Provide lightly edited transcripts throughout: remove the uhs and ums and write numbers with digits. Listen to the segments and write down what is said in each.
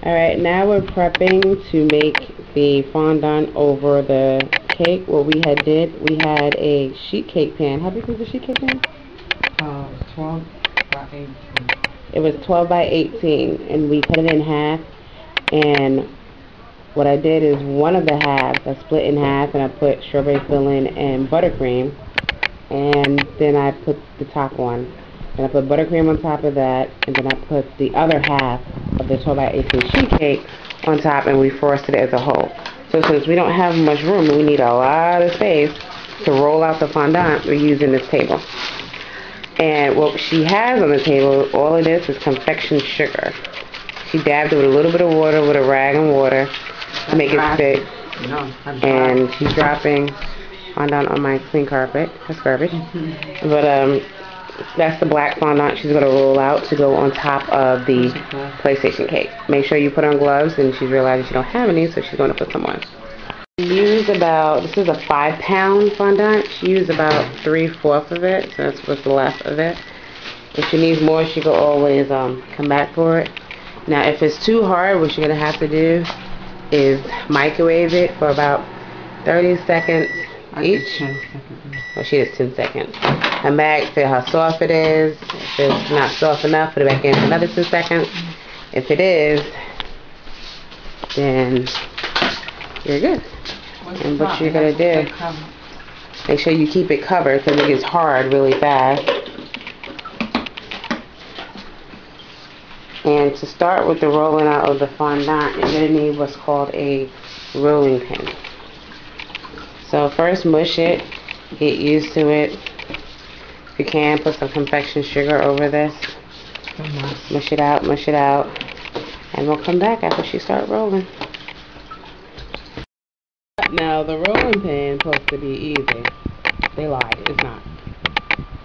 Alright, now we're prepping to make the fondant over the cake. What we had a sheet cake pan. How big was the sheet cake pan? 12 by 18. It was 12 by 18, and we cut it in half. And what I did is one of the halves I split in half, and I put strawberry filling and buttercream, and then I put the top on. And I put buttercream on top of that, and then I put the other half of the 12 by 18 sheet cake on top, and we frosted it as a whole. So since we don't have much room and we need a lot of space to roll out the fondant, we're using this table. And what she has on the table, all of this is confection sugar. She dabbed it with a little bit of water, with a rag and water to make it stick. And she's dropping fondant on my clean carpet. That's garbage. But that's the black fondant she's going to roll out to go on top of the PlayStation cake. Make sure you put on gloves, and she's realizing she don't have any, so she's going to put some on. She used about, this is a 5-pound fondant. She used about 3/4 of it, so that's what's left of it. If she needs more, she can always come back for it. Now, if it's too hard, what you're going to have to do is microwave it for about 30 seconds each. Well, she did 10 seconds. Come back, feel how soft it is. If it's not soft enough, put it back in for another 10 seconds. If it is, then you're good. And what you're going to do, make sure you keep it covered because it gets hard really fast. And to start with the rolling out of the fondant, you're going to need what's called a rolling pin. So first mush it, get used to it. If you can, put some confection sugar over this. Mush it out, and we'll come back after she starts rolling. Now the rolling pin is supposed to be easy. They lied, it's not.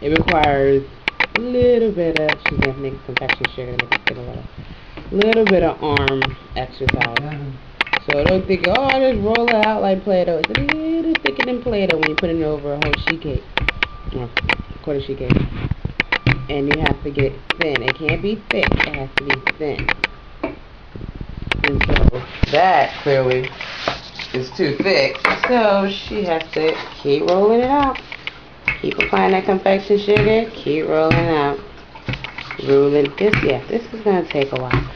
It requires a little bit of, she's going to make confection sugar to make it get a little bit of arm exercise. So don't think, oh, I just roll it out like Play-Doh. It's a little thicker than Play-Doh when you put it over a whole sheet cake. Or quarter sheet cake. And you have to get it thin. It can't be thick. It has to be thin. And so that clearly is too thick. So she has to keep rolling it out. Keep applying that confection sugar. Keep rolling it out. Rolling this. Yeah, this is going to take a while.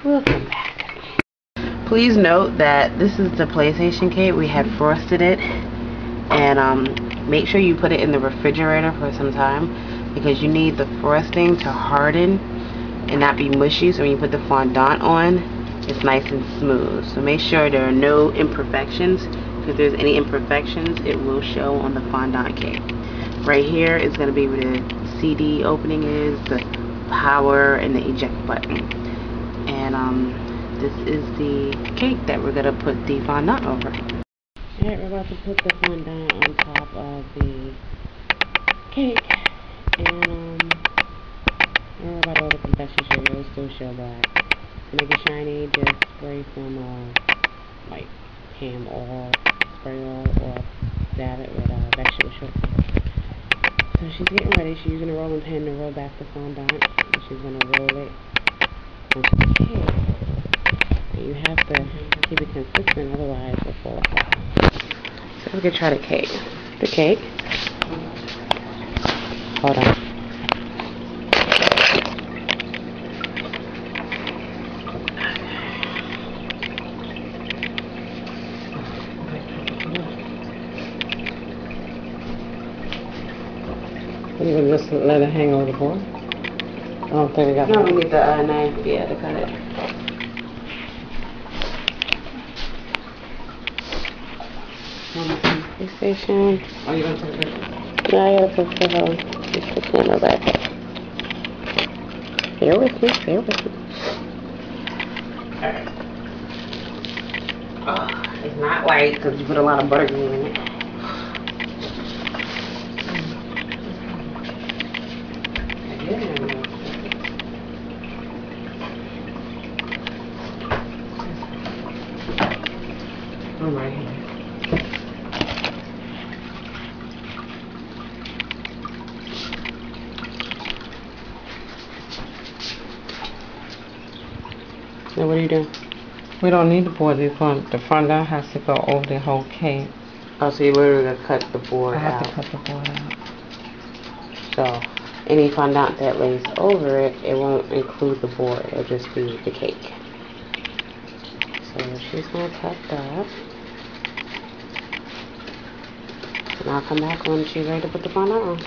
We'll come back. Please note that this is the PlayStation cake. We had frosted it, and make sure you put it in the refrigerator for some time because you need the frosting to harden and not be mushy. So when you put the fondant on, it's nice and smooth. So make sure there are no imperfections. If there's any imperfections, it will show on the fondant cake. Right here is going to be where the CD opening is, the power, and the eject button. And this is the cake that we're going to put the fondant over. Alright, we're about to put the fondant on top of the cake. And we're about to roll the confection sugar. It'll still show black. To make it shiny, just spray some like ham oil, spray oil, or dab it with vegetable sugar. So she's getting ready. She's using a rolling pin to roll back the fondant. And she's going to roll it onto the cake. You have to keep it consistent, otherwise it'll fall apart. So we're going to try the cake. The cake. Hold on. You can just let it hang over the board? I don't think we got no, we need the knife, yeah, to cut it. PlayStation. Oh, you gonna take it? Yeah, I gotta put the camera back. Bear with me, bear with me. Alright. Oh, it's not light because you put a lot of buttercream in it. I'm right here. Now what are you doing? We don't need the board. The fondant has to go over the whole cake. Oh, so you literally gonna cut the board out. I have to cut the board out. So, any fondant that lays over it, it won't include the board. It'll just be the cake. So she's gonna cut that. And I'll come back when she's ready to put the fondant on.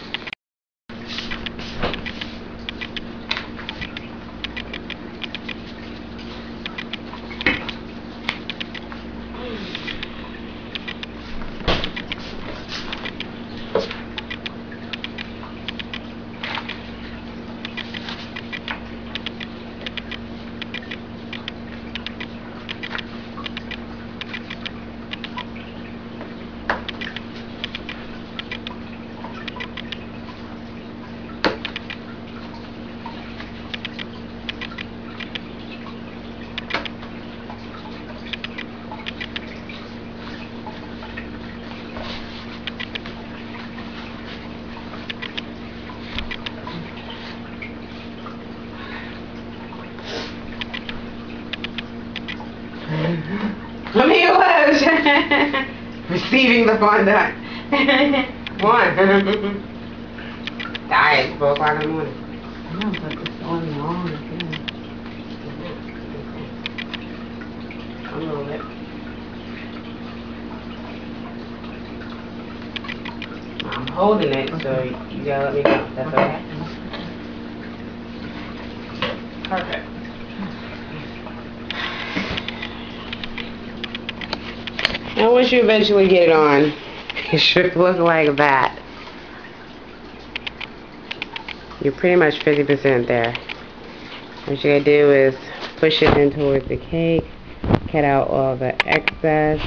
Let me watch. Receiving the fondant. Come on. Diet, 4 o'clock in the morning. I know, but it's on long again. A little bit. I'm holding it, so you gotta let me go. That's okay. Perfect. Now once you eventually get it on, it should look like that. You're pretty much 50% there. What you gotta do is push it in towards the cake, cut out all the excess.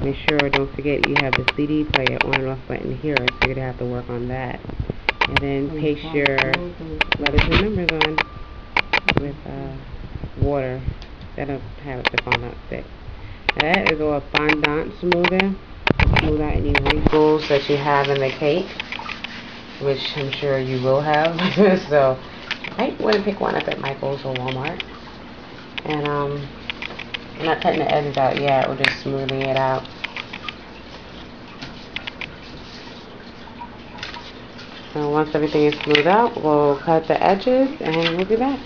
Make sure, don't forget, you have the CD player on and off button here, so you're gonna have to work on that. And then paste your letters and numbers on with water. That'll have the fondant stick. That is a fondant smoother. Smooth out any wrinkles that you have in the cake, which I'm sure you will have. So I might want to pick one up at Michael's or Walmart. And I'm not cutting the edges out yet. We're just smoothing it out. So once everything is smoothed out, we'll cut the edges and we'll be back.